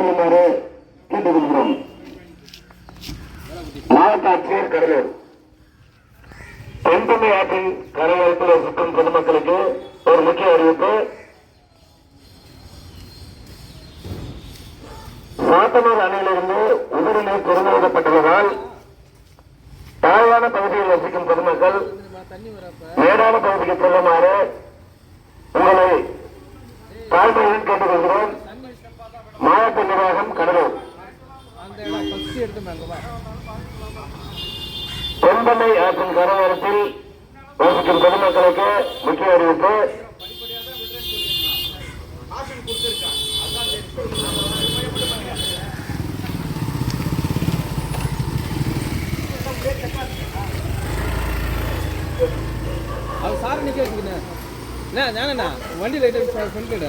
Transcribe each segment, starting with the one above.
கொள்ளுமாறு கேட்டுக்கொள்கிறோம். மாவட்ட ஆட்சியர் கடலூர். தென்பெண்ணை ஆற்றின் கரையோரத்தில் வசிக்கும் பொதுமக்களுக்கு ஒரு முக்கிய அறிவிப்பு. சாத்தனூர் அணையிலிருந்து உபரிநீர் திறந்துவிடப்பட்டுள்ளதால் தாழ்வான பகுதியில் வசிக்கும் பொதுமக்கள் மேடான பகுதிக்கு செல்லுமாறு உங்களை தாழ்மையுடன் கேட்டுக்கொள்கிறோம். மாவட்ட நிர்வாகம் கடலூர். தென்பெண்ணை ஆற்றின் கரையோரத்தில் வசிக்கும் பொதுமக்களுக்கு முக்கிய அறிவிப்பு. அது சார் நிக்க வச்சுக்கண்ணா வண்டியில் சொல்லிட்டு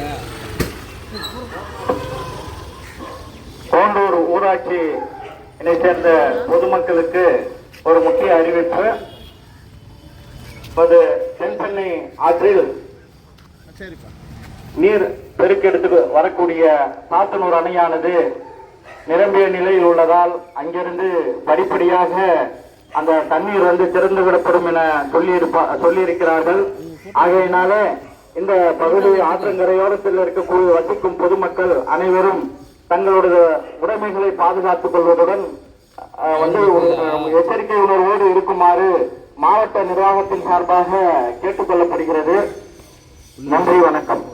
கோண்டூர் ஊராட்சி சேர்ந்த பொதுமக்களுக்கு ஒரு முக்கிய அறிவிப்பு. தென்பெண்ணை ஆற்றில் நீர் பெருக்கெடுத்து வரக்கூடிய சாத்தனூர் அணையானது நிரம்பிய நிலையில் உள்ளதால் அங்கிருந்து படிப்படியாக அந்த தண்ணீர் திறந்து விடப்படும் என சொல்லியிருக்கிறார்கள். ஆகையினால இந்த பகுதி ஆற்றங்கரையோரத்தில் இருக்கக்கூடிய வசிக்கும் பொதுமக்கள் அனைவரும் தங்களுடைய உடைமைகளை பாதுகாத்துக் கொள்வதுடன் எச்சரிக்கை உணர்வோடு இருக்குமாறு மாவட்ட நிர்வாகத்தின் சார்பாக கேட்டுக் கொள்ளப்படுகிறது. நன்றி, வணக்கம்.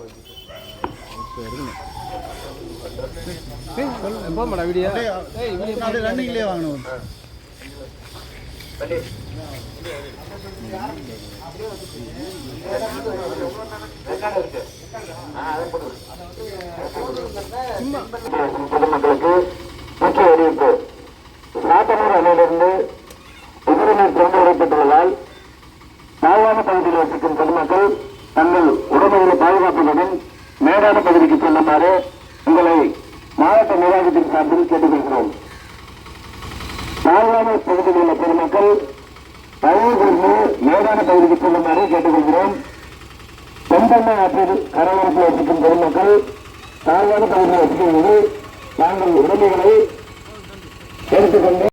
பொதுமக்களுக்கு முக்கிய அறிவிப்பு. சாத்தனூர் அணையிலிருந்து உபரிநீர் திறந்து விடப்பட்டுள்ளதால் தாழ்வான பகுதியில் வசிக்கும் பொதுமக்கள் தங்கள் உடைமைகளை பாதுகாப்பதுடன் மேடான பகுதிக்கு செல்லுமாறு உங்களை மாவட்ட நிர்வாகத்தின் சார்பில் கேட்டுக்கொள்கிறோம். தாழ்வான பகுதியில் உள்ள பொதுமக்கள் தயவுகூர்ந்து மேடான பகுதிக்கு செல்லுமாறு கேட்டுக்கொள்கிறோம். தென்பெண்ணை ஆற்றில் கரையோரத்தில் வசிக்கும் பொதுமக்கள் தாழ்வான பகுதியில் வசிக்கும் போது நாங்கள் உடைமைகளை எடுத்துக்கொண்டு